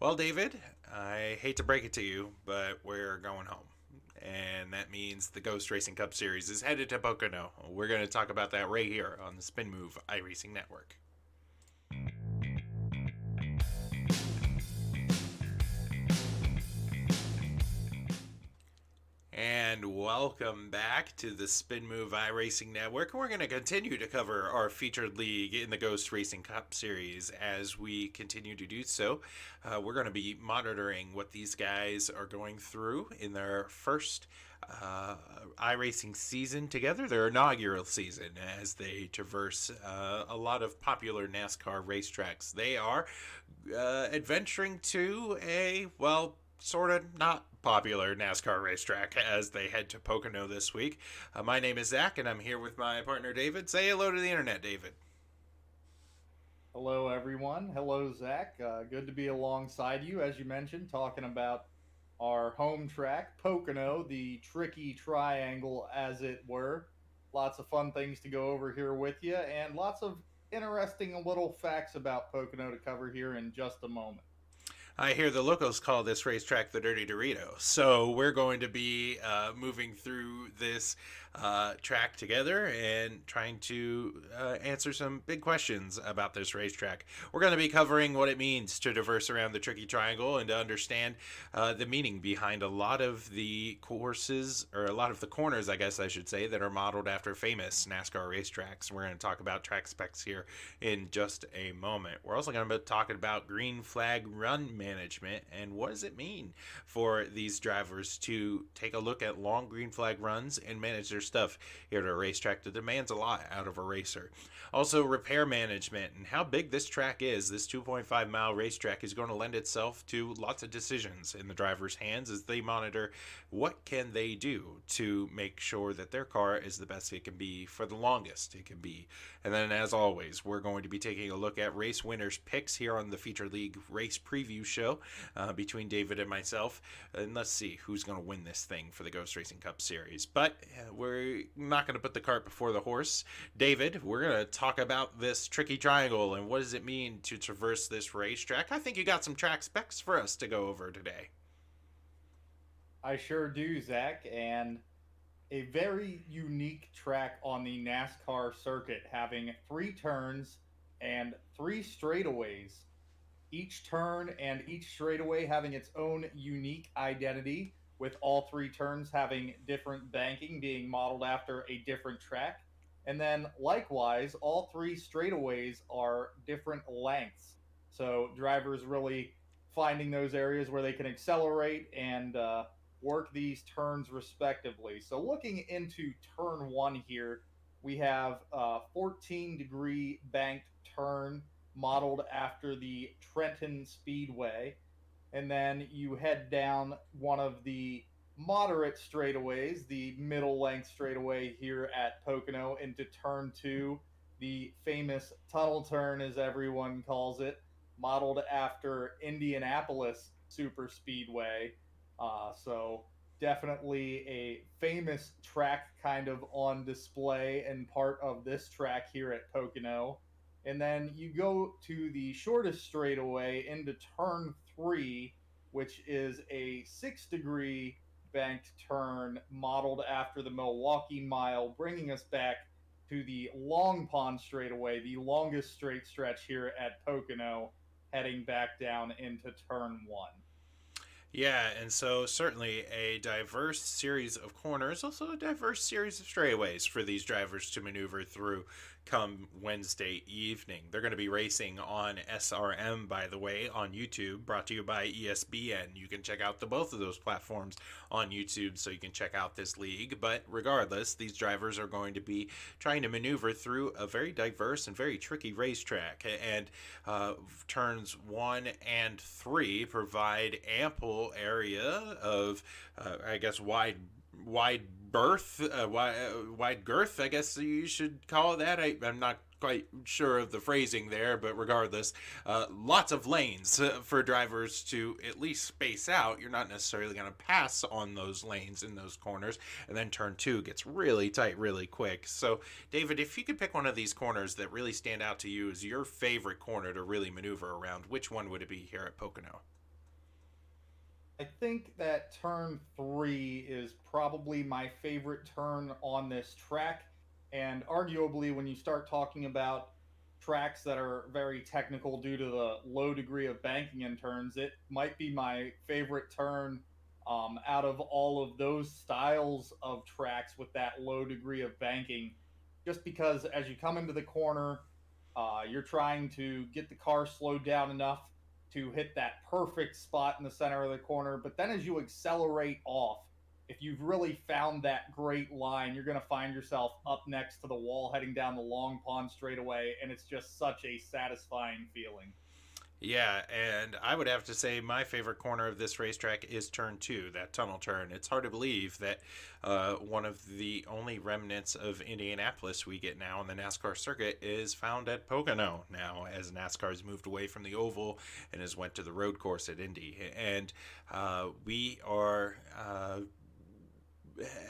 Well, David, I hate to break it to you, but we're going home. And that means the Ghost Racing Cup Series is headed to Pocono. We're going to talk about that right here on the Spin Move iRacing Network. And welcome back to the Spin Move iRacing Network. We're going to continue to cover our featured league in the Ghost Racing Cup Series. As we continue to do so, we're going to be monitoring what these guys are going through in their first iRacing season together, their inaugural season, as they traverse a lot of popular NASCAR racetracks. They are adventuring to a, well, sort of not popular NASCAR racetrack as they head to Pocono this week. My name is Zach, and I'm here with my partner David. Say hello to the internet, David. Hello, everyone. Hello, Zach. Good to be alongside you, as you mentioned, talking about our home track, Pocono, the tricky triangle, as it were. Lots of fun things to go over here with you, and lots of interesting little facts about Pocono to cover here in just a moment. I hear the locals call this racetrack the Dirty Dorito. So we're going to be moving through this track together and trying to answer some big questions about this racetrack. We're going to be covering what it means to traverse around the Tricky Triangle and to understand the meaning behind a lot of the courses, or a lot of the corners, I guess I should say, that are modeled after famous NASCAR racetracks. We're going to talk about track specs here in just a moment. We're also going to be talking about green flag run management and what does it mean for these drivers to take a look at long green flag runs and manage their stuff here at a racetrack that demands a lot out of a racer. Also, repair management and how big this track is. This 2.5-mile racetrack is going to lend itself to lots of decisions in the driver's hands as they monitor what can they do to make sure that their car is the best it can be for the longest it can be. And then, as always, we're going to be taking a look at race winners picks here on the Feature League race preview show between David and myself. And let's see who's going to win this thing for the Ghost Racing Cup Series. But we're not going to put the cart before the horse. David, we're going to talk about this tricky triangle and what does it mean to traverse this racetrack. I think you got some track specs for us to go over today. I sure do, Zach, and a very unique track on the NASCAR circuit, having three turns and three straightaways, each turn and each straightaway having its own unique identity, with all three turns having different banking being modeled after a different track. And then likewise, all three straightaways are different lengths. So drivers really finding those areas where they can accelerate and work these turns respectively. So looking into turn one here, we have a 14-degree banked turn modeled after the Trenton Speedway. And then you head down one of the moderate straightaways, the middle length straightaway here at Pocono, into turn two, the famous tunnel turn, as everyone calls it, modeled after Indianapolis Super Speedway. So definitely a famous track kind of on display and part of this track here at Pocono. And then you go to the shortest straightaway into turn three, which is a 6-degree banked turn modeled after the Milwaukee Mile, bringing us back to the Long Pond straightaway, the longest straight stretch here at Pocono, heading back down into turn one. Yeah, and so certainly a diverse series of corners, also a diverse series of straightaways for these drivers to maneuver through come Wednesday evening. They're going to be racing on SRM, by the way, on YouTube, brought to you by ESPN. You can check out the both of those platforms on YouTube so you can check out this league. But regardless, these drivers are going to be trying to maneuver through a very diverse and very tricky racetrack. And turns one and three provide ample area of, I guess, wide berth, wide girth, I guess you should call it that. I'm not quite sure of the phrasing there, but regardless, lots of lanes for drivers to at least space out. You're not necessarily going to pass on those lanes in those corners, and then turn two gets really tight really quick. So, David, if you could pick one of these corners that really stand out to you as your favorite corner to really maneuver around, which one would it be here at Pocono? I think that turn three is probably my favorite turn on this track. And arguably, when you start talking about tracks that are very technical due to the low degree of banking in turns, it might be my favorite turn out of all of those styles of tracks with that low degree of banking. Just because as you come into the corner, you're trying to get the car slowed down enough to hit that perfect spot in the center of the corner. But then as you accelerate off, if you've really found that great line, you're going to find yourself up next to the wall heading down the long pond straightaway. And it's just such a satisfying feeling. Yeah, and I would have to say my favorite corner of this racetrack is turn two, that tunnel turn. It's hard to believe that one of the only remnants of Indianapolis we get now on the NASCAR circuit is found at Pocono now, as NASCAR has moved away from the oval and has went to the road course at Indy. And we are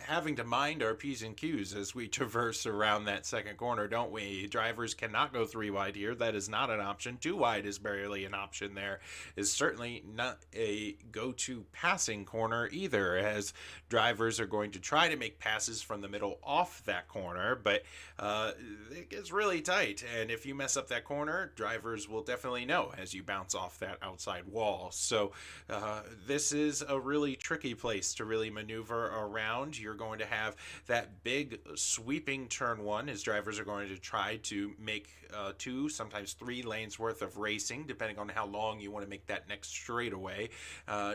having to mind our P's and Q's as we traverse around that second corner, don't we? Drivers cannot go three wide here. That is not an option. Two wide is barely an option there. Is certainly not a go to passing corner either, as drivers are going to try to make passes from the middle off that corner, but it gets really tight. And if you mess up that corner, drivers will definitely know as you bounce off that outside wall. So this is a really tricky place to really maneuver around. You're going to have that big sweeping turn one as drivers are going to try to make two, sometimes 3 lanes worth of racing, depending on how long you want to make that next straightaway.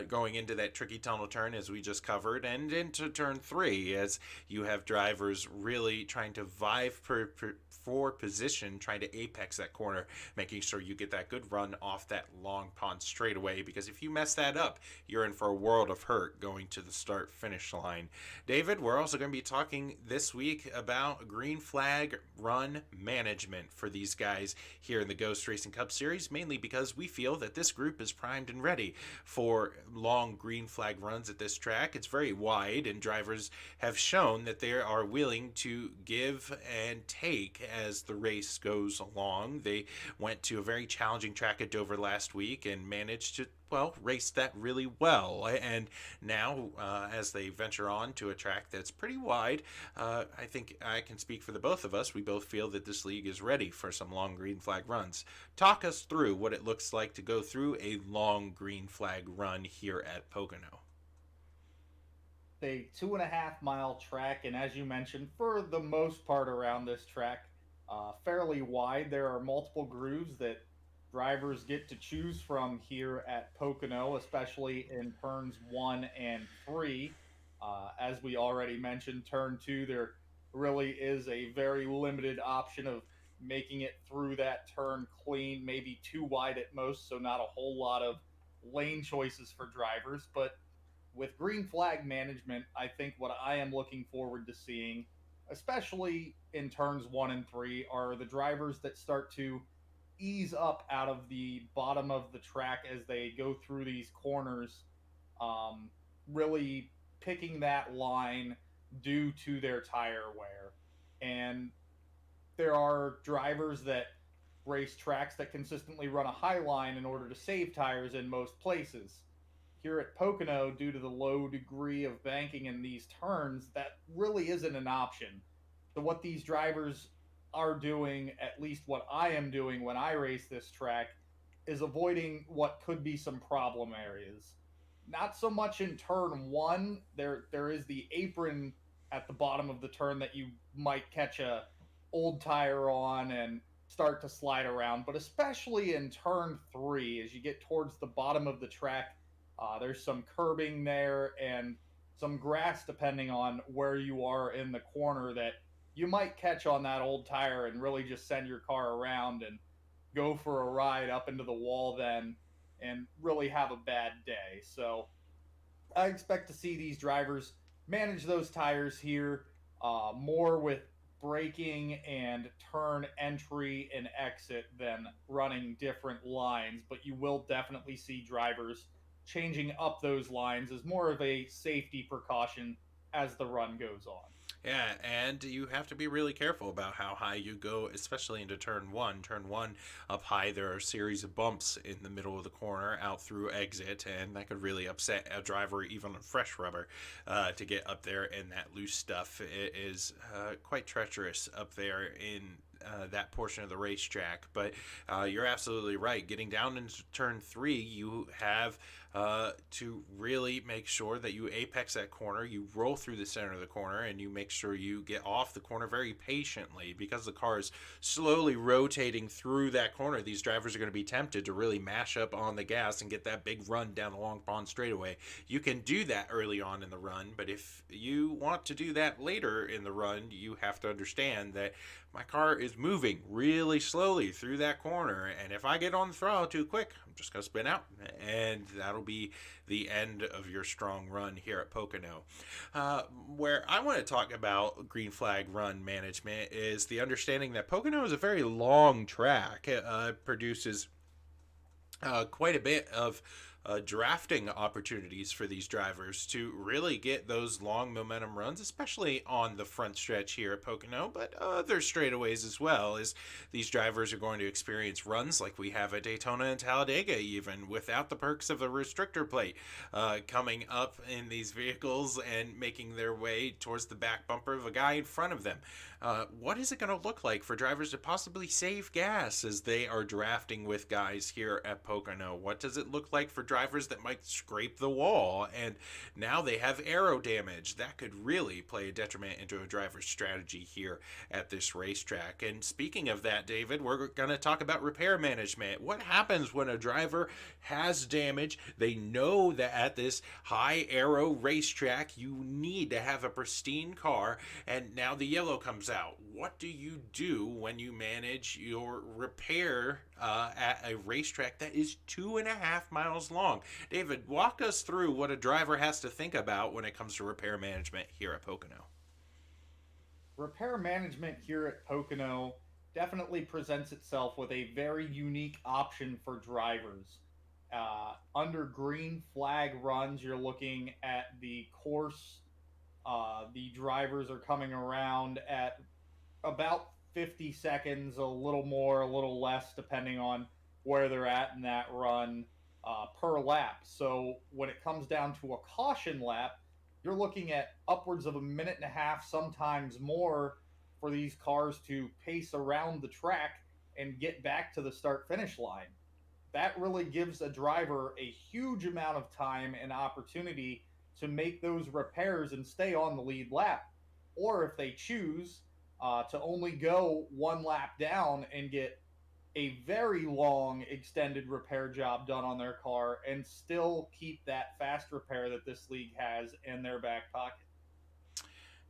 Going into that tricky tunnel turn, as we just covered, and into turn three, as you have drivers really trying to vie for position, trying to apex that corner, making sure you get that good run off that long pond straightaway. Because if you mess that up, you're in for a world of hurt going to the start finish line. David, we're also going to be talking this week about green flag run management for these guys here in the Ghost Racing Cup Series, mainly because we feel that this group is primed and ready for long green flag runs at this track. It's very wide, and drivers have shown that they are willing to give and take as the race goes along. They went to a very challenging track at Dover last week and managed to, well, race that really well. And now, as they venture on to a track that's pretty wide, I think I can speak for the both of us. We both feel that this league is ready for some long green flag runs. Talk us through what it looks like to go through a long green flag run here at Pocono. A 2.5 mile track, and as you mentioned, for the most part around this track, fairly wide. There are multiple grooves that drivers get to choose from here at Pocono, especially in turns one and three. As we already mentioned, turn two, there really is a very limited option of making it through that turn clean, maybe too wide at most, so not a whole lot of lane choices for drivers. But with green flag management, I think what I am looking forward to seeing, especially in turns one and three, are the drivers that start to ease up out of the bottom of the track as they go through these corners, um, really picking that line due to their tire wear. And there are drivers that race tracks that consistently run a high line in order to save tires in most places. Here at Pocono, due to the low degree of banking in these turns, that really isn't an option. So, what these drivers are doing, at least what I am doing when I race this track, is avoiding what could be some problem areas. Not so much in turn one. There is the apron at the bottom of the turn that you might catch a old tire on and start to slide around, but especially in turn three, as you get towards the bottom of the track, there's some curbing there and some grass, depending on where you are in the corner, that you might catch on that old tire and really just send your car around and go for a ride up into the wall then and really have a bad day. So I expect to see these drivers manage those tires here more with braking and turn entry and exit than running different lines. But you will definitely see drivers changing up those lines as more of a safety precaution as the run goes on. Yeah, and you have to be really careful about how high you go, especially into turn one. Turn one up high, there are a series of bumps in the middle of the corner out through exit, and that could really upset a driver, even on fresh rubber, to get up there. And that loose stuff is quite treacherous up there in that portion of the racetrack. But you're absolutely right. Getting down into turn three, you have to really make sure that you apex that corner, you roll through the center of the corner, and you make sure you get off the corner very patiently because the car is slowly rotating through that corner. These drivers are going to be tempted to really mash up on the gas and get that big run down the Long Pond straightaway. You can do that early on in the run, but if you want to do that later in the run, you have to understand that my car is moving really slowly through that corner, and if I get on the throttle too quick, I'm just going to spin out, and that'll be the end of your strong run here at Pocono. Where I want to talk about green flag run management is the understanding that Pocono is a very long track. It produces quite a bit of drafting opportunities for these drivers to really get those long momentum runs, especially on the front stretch here at Pocono, but other straightaways as well, as these drivers are going to experience runs like we have at Daytona and Talladega, even without the perks of a restrictor plate, coming up in these vehicles and making their way towards the back bumper of a guy in front of them. What is it going to look like for drivers to possibly save gas as they are drafting with guys here at Pocono? What does it look like for drivers that might scrape the wall and now they have aero damage? That could really play a detriment into a driver's strategy here at this racetrack. And speaking of that, David, we're going to talk about repair management. What happens when a driver has damage? They know that at this high aero racetrack, you need to have a pristine car, and now the yellow comes out. What do you do when you manage your repair at a racetrack that is 2.5 miles long? David, walk us through what a driver has to think about when it comes to repair management here at Pocono. Repair management here at Pocono definitely presents itself with a very unique option for drivers. Under green flag runs, you're looking at the course. The drivers are coming around at about 50 seconds, a little more, a little less, depending on where they're at in that run per lap. So when it comes down to a caution lap, you're looking at upwards of a minute and a half, sometimes more, for these cars to pace around the track and get back to the start finish line. That really gives a driver a huge amount of time and opportunity to make those repairs and stay on the lead lap. Or if they choose to only go one lap down and get a very long extended repair job done on their car and still keep that fast repair that this league has in their back pocket.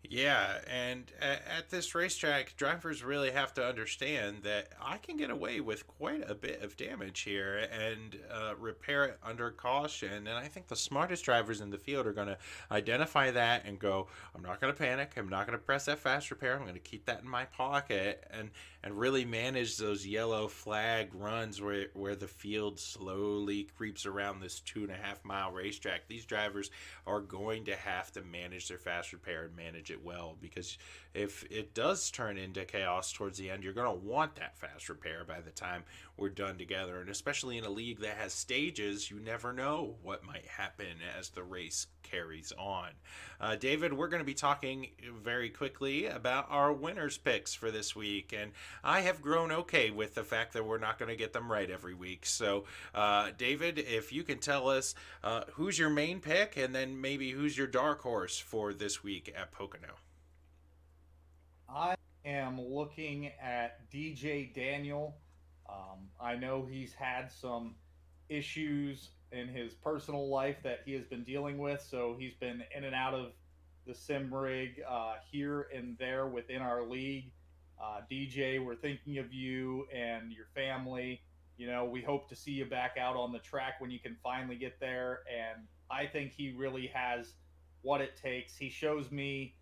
Yeah, and at this racetrack, drivers really have to understand that I can get away with quite a bit of damage here and repair it under caution. And I think the smartest drivers in the field are going to identify that and go, I'm not going to panic. I'm not going to press that fast repair. I'm going to keep that in my pocket and really manage those yellow flag runs where the field slowly creeps around this 2.5 mile racetrack. These drivers are going to have to manage their fast repair and manage it well, because if it does turn into chaos towards the end, you're going to want that fast repair by the time we're done together. And especially in a league that has stages, you never know what might happen as the race carries on. David, we're going to be talking very quickly about our winners picks for this week, and I have grown okay with the fact that we're not going to get them right every week. So David, if you can tell us who's your main pick, and then maybe who's your dark horse for this week at Pocono. I am looking at DJ Daniel. I know he's had some issues in his personal life that he has been dealing with, so he's been in and out of the sim rig here and there within our league. DJ, we're thinking of you and your family. You know, we hope to see you back out on the track when you can finally get there. And I think he really has what it takes. He shows me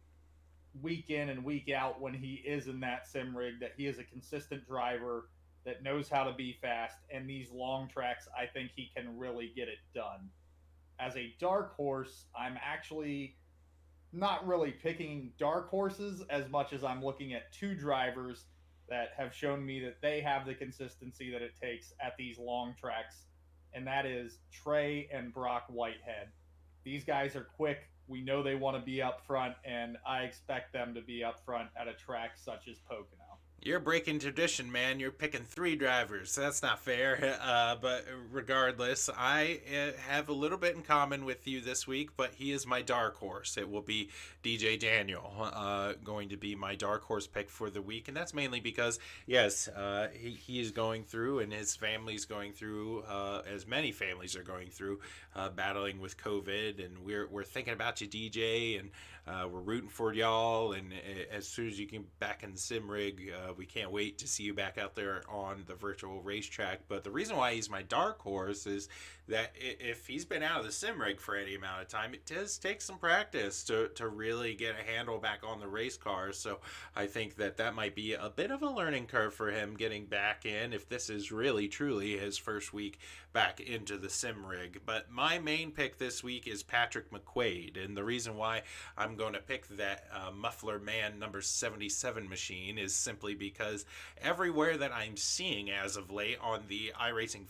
week in and week out when he is in that sim rig that he is a consistent driver that knows how to be fast. And these long tracks, I think he can really get it done. As a dark horse, I'm actually not really picking dark horses as much as I'm looking at two drivers that have shown me that they have the consistency that it takes at these long tracks, and that is Trey and Brock Whitehead. These guys are quick. We know they want to be up front, and I expect them to be up front at a track such as Pocono. You're breaking tradition, man. You're picking three drivers. That's not fair. But regardless, I have a little bit in common with you this week, but he is my dark horse. It will be DJ Daniel, going to be my dark horse pick for the week. And that's mainly because, yes, he is going through, and his family's going through, as many families are going through, battling with COVID. And we're thinking about you, DJ, and we're rooting for y'all. And as soon as you get back in the sim rig, we can't wait to see you back out there on the virtual racetrack. But the reason why he's my dark horse is that if he's been out of the sim rig for any amount of time, it does take some practice to really get a handle back on the race cars. So I think that might be a bit of a learning curve for him getting back in, if this is really truly his first week back into the sim rig. But my main pick this week is Patrick McQuaid, and the reason why I'm going to pick that Muffler Man number 77 machine is simply because everywhere that I'm seeing as of late on the iRacing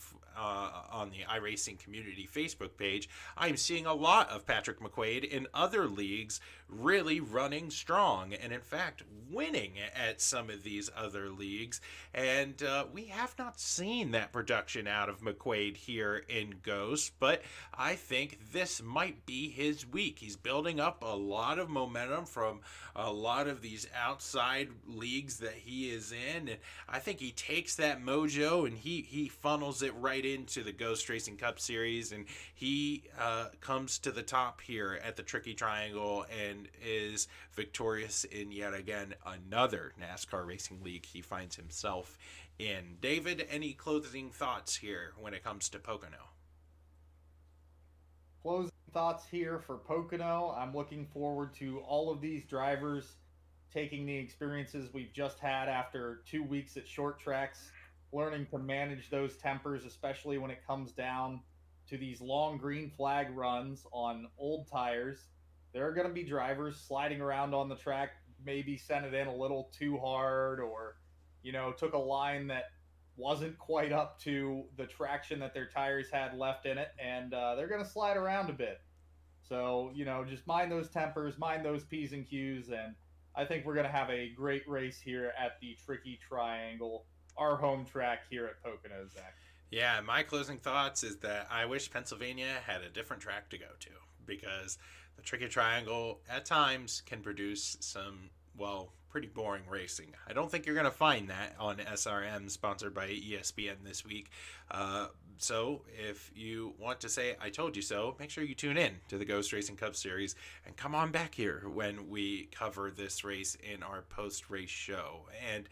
community Facebook page, I'm seeing a lot of Patrick McQuaid in other leagues really running strong, and in fact winning at some of these other leagues. And we have not seen that production out of McQuaid here in Ghost, but I think this might be his week. He's building up a lot of momentum from a lot of these outside leagues that he is in, and I think he takes that mojo and he funnels it right into the Ghost Racing Cup Series, and he comes to the top here at the Tricky Triangle and is victorious in yet again another NASCAR racing league he finds himself in. David, any closing thoughts here when it comes to Pocono? Closing thoughts here for Pocono. I'm looking forward to all of these drivers taking the experiences we've just had after 2 weeks at short tracks, learning to manage those tempers, especially when it comes down to these long green flag runs on old tires. There are going to be drivers sliding around on the track, maybe sent it in a little too hard, or, took a line that wasn't quite up to the traction that their tires had left in it, and they're going to slide around a bit. So, just mind those tempers, mind those P's and Q's, and I think we're going to have a great race here at the Tricky Triangle, our home track here at Pocono, Zach. Yeah, my closing thoughts is that I wish Pennsylvania had a different track to go to, because the Tricky Triangle at times can produce some, well, pretty boring racing. I don't think you're going to find that on SRM, sponsored by ESPN this week. So if you want to say I told you so, make sure you tune in to the Ghost Racing Cup Series and come on back here when we cover this race in our post-race show. And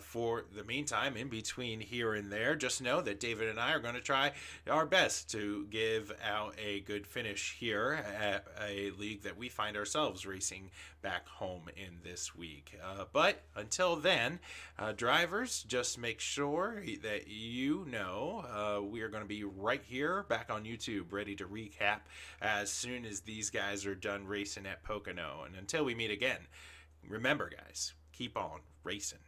for the meantime, in between here and there, just know that David and I are going to try our best to give out a good finish here at a league that we find ourselves racing back home in this week. But until then, drivers, just make sure that you know we are going to be right here back on YouTube, ready to recap as soon as these guys are done racing at Pocono. And until we meet again, remember, guys, keep on racing.